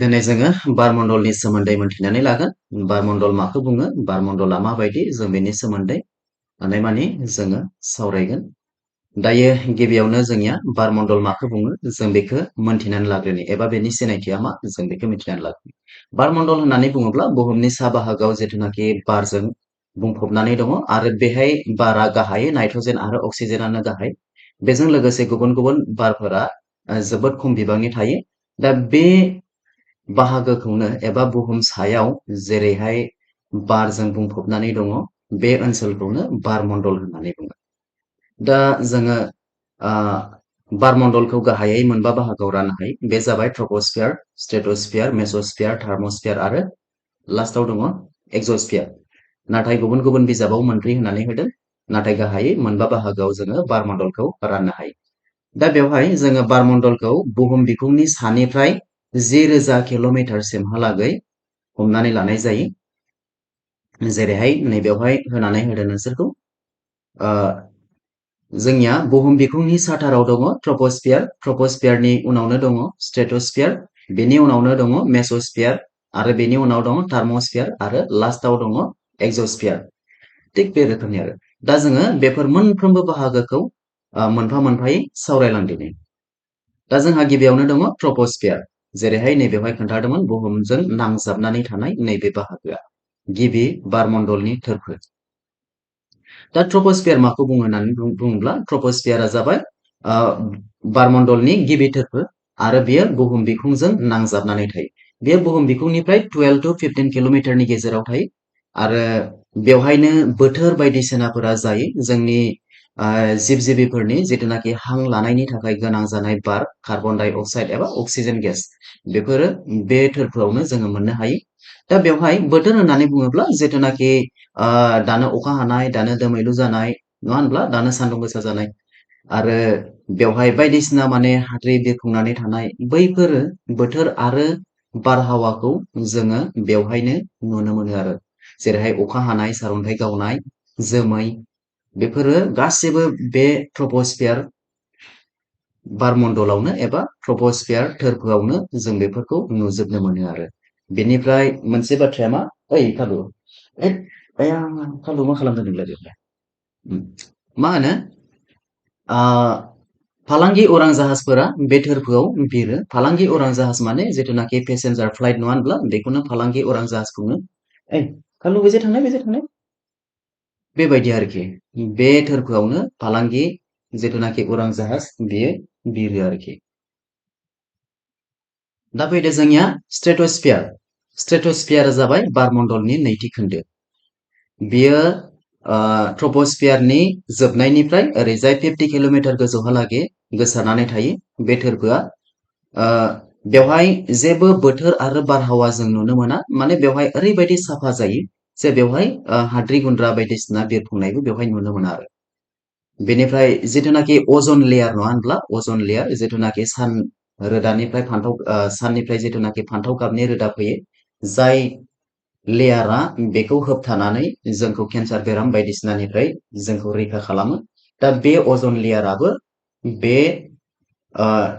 दिनै जोङो बारमण्डलनि सोमोन्दै मोनथिनानै लागोन। बारमण्डल माखौ बुङो? बारमण्डला माबायदि? जों बेनि सोमोन्दै हानायमानि जोङो सावरायगोन। दायो गिबियावनो जोंनिया बारमण्डल माखौ बुङो? जों बेखौ मोनथिनानै लाग्रोनि एबा बेनि सिनायथिया मा? जों बेखौ मिथिनानै लाग्रोनि। बारमण्डल होननानै बुङोब्ला बुहुमनि सा बाहागोआव जिथुनाखि बारजों बुंफबनानै दङ आरो बेहाय बारा गाहाय नाइट्रजेन आरो अक्सिजेनानो गाहाय। बेजों लोगोसे गुबुन गुबुन बारफोरा जोबोद खम बिबांनि थायो। दा बे बाहागोखौनो एबा बुहुम सायाव जेरैहाय बारजों बुंफबनानै दङ बे ओनसोलखौनो बारमण्डल होननानै बुङो। दा जोङो आ, बारमण्डलखौ गाहायै मोनबा बाहागोआव राननो हायो। बे जाबाय ट्रपस्फियार, स्ट्रेटोस्फियार, मेसोस्फियार, थार्मोस्फियार आरो लास्टआव दङ एक्सोस्फियार। नाथाय गुबुन गुबुन बिजाबाव मोनब्रै होननानै होदों। नाथाय गाहायै मोनबा बाहागोआव जोङो बारमण्डलखौ राननो हायो। दा बेवहाय जोङो बारमण्डलखौ बुहुम बिखुंनि सानिफ्राय 10,000 किल'मिटारसिमहालागै हमनानै लानाय जायो। जेरैहाय नैबेवहाय होनानै होदों नोंसोरखौ ओ, जोंनिया बुहुम बिखुंनि साथाराव दङ ट्रपस्फियार, ट्रपस्फियारनि उनावनो दङ स्ट्रेटोस्फियार, बेनि उनावनो दङ मेसोस्फियार आरो बेनि उनाव दङ थार्मोस्फियार आरो लास्टआव दङ एक्सोस्फियार। थिग बे रोखोमनि आरो दा जोङो बेफोर मोनफ्रोमबो बाहागोखौ मोनफा मोनफायै सावरायलांदिनि। दा जोंहा गिबियावनो दङ ट्रपस्फियार, जेरैहाय नैबेवहाय खोन्थादोंमोन बुहुमजों नांजाबनानै थानाय नैबे बाहागोआ गिबि बारमण्डलनि थोरफो। दा ट्रपस्फियार माखौ बुङो होननानै बुङोब्ला ट्रपस्फियारा जाबाय बारमण्डलनि गिबि थोरफो आरो बेयो बुहुम बिखुंजों नांजाबनानै थायो। बेयो बुहुम बिखुंनिफ्राय 12 to 15 किल'मिटारनि गेजेराव थायो आरो बेवहायनो बोथोर बायदिसिनाफोरा जायो। जोंनि जिब जिबिफोरनि जिथुनाखि हां लानायनि थाखाय गोनां जानाय बार, कार्बन डाइ अक्साइड एबा अक्सिजेन गेस, बेफोरो बे थोरफोआवनो जोङो मोननो हायो। दा बेवहाय बोथोर होननानै बुङोब्ला जिथुनाखि दानो अखा हानाय, दानो दोमैलु जानाय, नङा होनब्ला? दानो सान्दुं गोसा जानाय आरो बेवहाय बायदिसिना माने हाद्रि बिरफुंनानै थानाय बैफोरो बोथोर आरो बारहावाखौ जोङो बेवहायनो नुनो मोनो आरो जेरैहाय अखा हानाय, सारअन्थाइ गावनाय, जोमै, बेफोरो गासैबो बे ट्रपस्फियार बारमण्डलावनो एबा ट्रपस्फियार थोरफोआवनो जों बेफोरखौ नुजोबनो मोनो आरो बेनिफ्राय मोनसे बाथ्राया मा? ओइ कालु, आया कालु मा खालामदों नोंलाय बेवहाय? मा होनो फालांगि उरां जाहाजफोरा बे थोरफोआव बिरो। फालांगि उरां जाहाज माने जिथुनाखि पेसेन्जार फ्लाइट, नङा होनब्ला? बेखौनो फालांगि उरां जाहाज बुङो। ओइ कालु, बेजे थांनाय बेजे थांनाय बेबायदि आरोखि बे थोरफोआवनो फालांगि जिथुनाखि उरां जाहाज बेयो बिरो आरोखि। दा फैदो जोंनिया स्ट्रेटोस्फियार। स्ट्रेटोस्फियारा जाबाय बारमण्डलनि नैथि खोन्दो। बेयो ट्रपस्फियारनि जोबनायनिफ्राय ओरैजाय 50 किल'मिटार गोजौहालागै गोसारनानै थायो बे थोरफोआ। बेवहाय जेबो बोथोर आरो बारहावा जों नुनो मोना। माने बेवहाय ओरैबायदि साफा जायो जे बेवहाय हाद्रि गुन्द्रा बायदिसिना बिरफुंनायबो बेवहाय नुनो मोना आरो बेनिफ्राय जिथुनाखि अजन लेयार, नङा होनब्ला? अजन लेयार जिथुनाखि सान रोदानिफ्राय साननिफ्राय जिथुनाखि फान्थाव गाबनि रोदा फैयो, जाय लेयारा बेखौ होबथानानै जोंखौ केन्सार बेराम बायदिसिनानिफ्राय जोंखौ रैखा खालामो। दा बे अजन लेयाराबो बे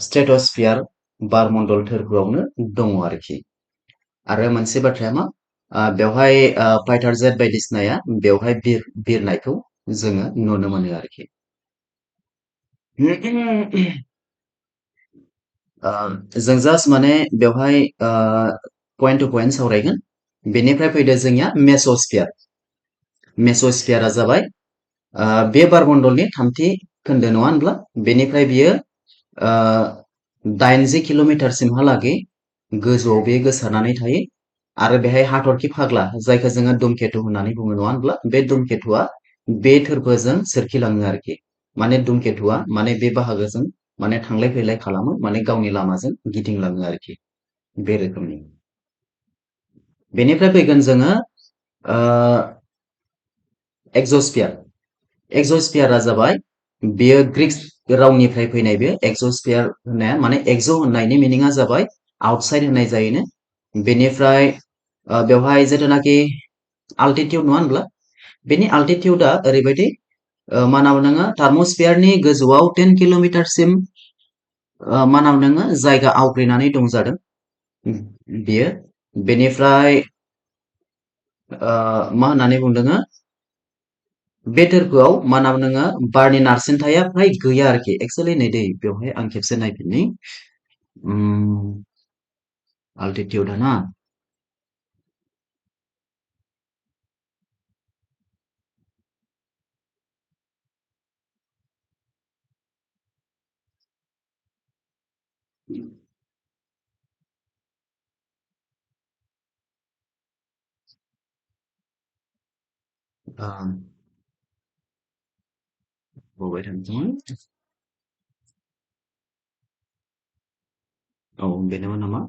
स्ट्रेटोस्फियार बारमण्डल थोरफोआवनो दङ आरोखि। आरो मोनसे बाथ्राया मा? बेवहाय फाइटार जेट बायदिसिनाया बेवहाय बिरनायखौ जोङो नुनो मोनो आरोखि। जों जास्ट माने बेवहाय पइन्ट टु पइन्ट सावरायगोन। बेनिफ्राय फैदो जोंनिया मेसोस्फियार। मेसोस्फियारा जाबाय बे बारमण्डलनि थामथि खोन्दो, नङा होनब्ला? बेनिफ्राय बियो 80 किल'मिटारसिमहालागै गोजौआव बे गोसारनानै थायो आरो बेहाय हाथरखि फाग्ला, जायखौ जोङो धुमकेतु होननानै बुङो, नङा होनब्ला? बे धुमकेतुआ बे थोरफोजों सोरखिलाङो आरोखि। माने धुमकेतुआ माने बे बाहागोजों माने थांलाय फैलाय खालामो, माने गावनि लामाजों गिदिंलाङो आरोखि बे रोखोमनि। बेनिफ्राय फैगोन जोङो एक्सोस्फियार। एक्सोस्फियारा जाबाय बेयो ग्रीक रावनिफ्राय फैनाय। बे एक्सोस्फियार होननाया माने एक्स' होननायनि मिनिङा जाबाय आउटसाइड होननाय जायोनो। बेनिफ्राय बेवहाय जिथुनाखि आल्टिटिउड, नङा होनब्ला? बेनि आल्टिटिउडआ ओरैबायदि मा होनना बुङो, थार्मोस्फियारनि गोजौआव 10 किल'मिटारसिम मा होनना बुङो जायगा आवग्रिनानै दंजादों। बियो बेनिफ्राय मा होननानै बुंदोङो बे थोरफोआव मा होनना बुङो बारनि नारसिनथाया फ्राय गैया आरोखि एक्सुवेलि नै दै बेवहाय आं खेबसे नायफिननि आल्टिटिउडआ ना बबे थांदोंमोन औ बेनोमोन नामा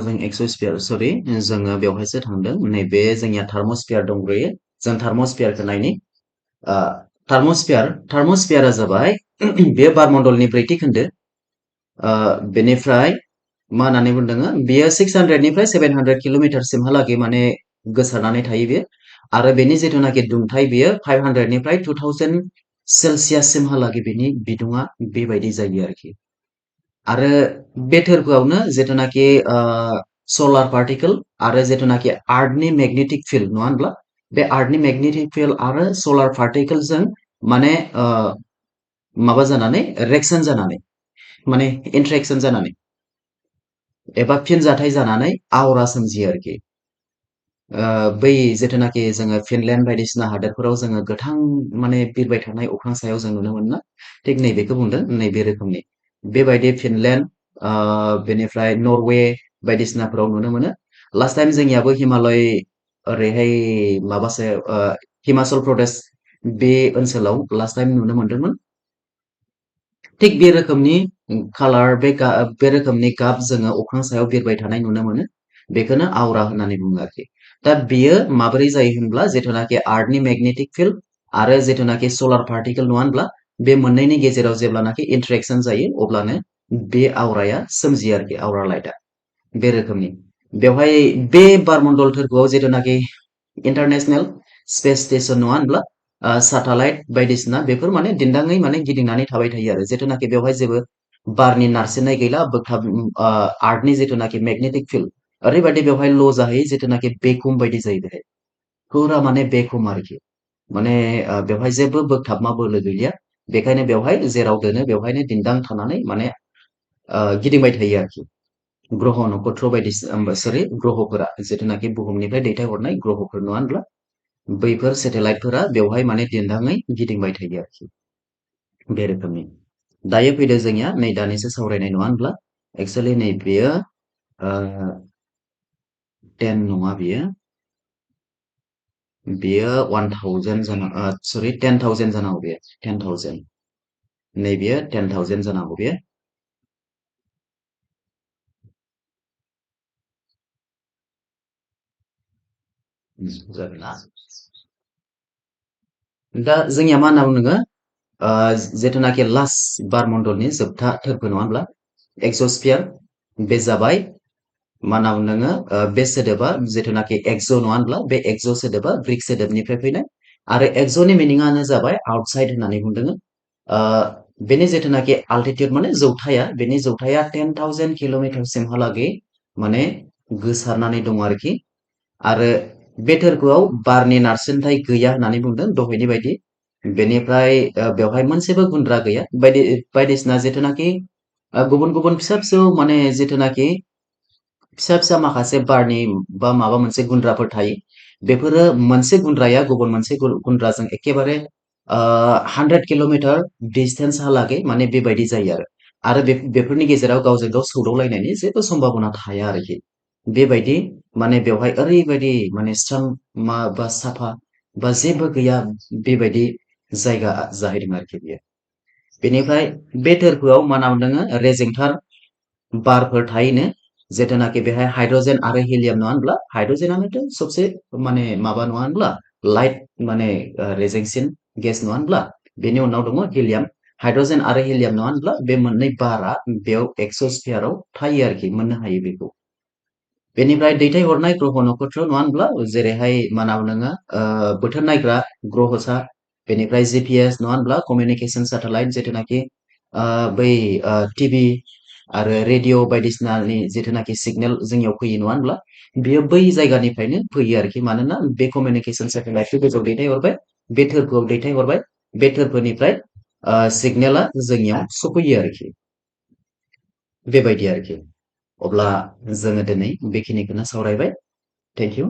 जों एक्स'स्फियार सरि जोङो बेवहायसो थांदों नैबे जोंनिया थार्मस्फियार दंग्रोयो जों थार्मस्फियारखौ नायनि थार्मस्फियारा जाबाय बेयो बारमण्डलनि ब्रैथि खोन्दो बेनिफ्राय मा होननानै बुंदोङो बेयो 600निफ्राय 700 किल'मिटारसिमहालागै माने गोसारनानै थायो बेयो आरो बेनि जिथुनाखि दुंथाय बेयो 500निफ्राय 2000 सेलसियाससिमहालागै बेनि बिदुङा बेबायदि जायो आरोखि आरो बे थोरफोआवनो जिथुनाखि सलार पार्टिकेल आरो जिथुनाखि आर्थनि मेगनेटिक फिल्ड नङा होनब्ला बे आर्थनि मेगनेटिक फिल्ड आरो सलार पार्टिकेलजों माने माबा जानानै रिएक्सन जानानै माने इन्ट्रेक्सन जानानै एबा फिनजाथाय जानानै आवरा सोमजियो आरोखि बै जिथुनाखि जोङो फिनलेण्ड बायदिसिना हादोरफोराव जोङो गोथां माने बिरबाय थानाय अख्रां सायाव जों नुनो मोनो ना थिग नैबेखौ बुंदों नैबे रोखोमनि बेबायदि फिनलेण्ड बेनिफ्राय नरवे बायदिसिनाफोराव नुनो मोनो लास्ट टाइम जोंनियाबो हिमालय ओरैहाय माबासो हिमाचल प्रदेश बे ओनसोलाव लास्ट टाइम नुनो मोनदोंमोन थिग बे रोखोमनि कालार बे रोखोमनि गाब जोङो अख्रां सायाव बिरबाय थानाय नुनो मोनो बेखौनो आवरा होननानै बुङो आरोखि दा बियो माबोरै जायो होनब्ला जिथुनाखि आर्थनि मेगनेटिक फिल्ड आरो जिथुनाखि सलार पार्टिकेल नङा होनब्ला बे मोननैनि गेजेराव जेब्लानाखि इन्ट्रेक्सन जायो अब्लानो बे आवराया सोमजियो आरोखि आवरा लाइटआ बे रोखोमनि बेवहाय बे बारमण्डल थोरफोआव जिथुनाखि इन्टारनेसनेल स्पेस स्टेसन नङा होनब्ला सेटेलाइट बायदिसिना बेफोर माने दिन्दाङै माने गिदिंनानै थाबाय थायो आरो जिथुनाखि बेवहाय जेबो बारनि नारसिननाय गैला बोगथाब आर्थनि जिथुनाखि मेगनेटिक फिल्ड ओरैबायदि बेवहाय ल' जाहैयो जिथुनाखि बेकुम बायदि जायो बेहाय फुरा माने बेकुम आरोखि माने बेवहाय जेबो बोगथाबमा बोलो गैलिया बेखायनो बेवहाय जेराव दोनो बेवहायनो दिन्दां थानानै माने गिदिंबाय थायो आरोखि ग्रह नक्षत्र बायदिसिना सरि ग्रहफोरा जिथुनाखि बुहुमनिफ्राय दैथायहरनाय ग्रहफोर नङा होनब्ला बैफोर सेटेलाइटफोरा बेवहाय माने दिन्दाङै गिदिंबाय थायो आरोखि बे रोखोमनि दायो फैदो जोंनिया नै दानिसो सावरायनाय नङा होनब्ला एक्सुवेलि नै बेयो 10 नङा बेयो 1000 जाना सरि 10,000 जानांगौ बेयो 10,000 नैबेयो 10,000 जानांगौ बेयो जागोन ना दा जोंनिया मा होनना बुङो जिथुनाखि लास्ट बारमण्डलनि जोबथा थोरफो नङा होनब्ला एक्सस्फियार बे जाबाय मा होनना बुंदोङो बे सोदोबा जिथुनाखि एक्स' नङा होनब्ला बे एक्स' सोदोबा ग्रिक सोदोबनिफ्राय फैनाय आरो एक्स'नि मिनिङानो जाबाय आउटसाइड होननानै बुंदोङो बेनि जिथुनाकि आल्टिटिउड माने जौथाया बेनि जौथाया 10,000 किल'मिटारसिमहालागै माने गोसारनानै दङ आरोखि आरो बे थोरफोआव बारनि नारसिनथाय गैया होननानै बुंदों दहायनि बायदि बेनिफ्राय बेवहाय मोनसेबो गुन्द्रा गैया बायदिसिना जिथुनाकि गुबुन गुबुन फिसा फिसौ माने जिथुनाकि फिसा फिसा माखासे बारनि बा माबा मोनसे गुन्द्राफोर थायो बेफोरो मोनसे गुन्द्राया गुबुन मोनसे गुन्द्राजों एखेबारे 100 किल'मिटार डिसटेन्सहालागै माने बेबायदि जायो आरो बेफोरनि गेजेराव गावजों गाव सौदावलायनायनि जेबो सम्भाबना थाया आरोखि बेबायदि माने बेवहाय ओरैबायदि माने स्रां बा साफा बा जेबो गैया बेबायदि जायगा जाहैदों आरोखि बियो बेनिफ्राय बे थोरफोआव मा होनना बुंदोङो रेजेंथार बारफोर थायोनो जिथुनाखि बेहाय हाइड्रजेन आरो हिलियाम नङा होनब्ला हाइड्रजेनानोथ' सबसे माने माबा नङा होनब्ला लाइट माने रेजेंसिन गेस नङा होनब्ला बेनि उनाव दङ हिलियाम हाइड्रजेन आरो हिलियाम नङा होनब्ला बे मोननै बारा बेयाव एक्सस्फियाराव थायो आरोखि मोननो हायो बेखौ बेनिफ्राय दैथायहरनाय ग्रह नक्षत्र नङा होनब्ला जेरैहाय मा होनना बुङो बोथोर नायग्रा ग्रहसा बेनिफ्राय जिपिएस नङा होनब्ला कमिउनिकेसन सेटेलाइट जिथुनाखि बै टिभि आरो रेडिअ बायदिसिनानि जिथुनाखि सिगनेल जोंनियाव फैयो नङा होनब्ला बेयो बै जायगानिफ्रायनो फैयो आरोखि मानोना बे कमिउनिकेसन सेटेलाइटखौ गोजौआव दैथायहरबाय बे थोरफोआव दैथायहरबाय बे थोरफोनिफ्राय सिगनेला जोंनियाव सफैयो आरोखि बेबायदि आरोखि अब्ला जोङो दिनै बेखिनिखौनो सावरायबाय थेंक इउ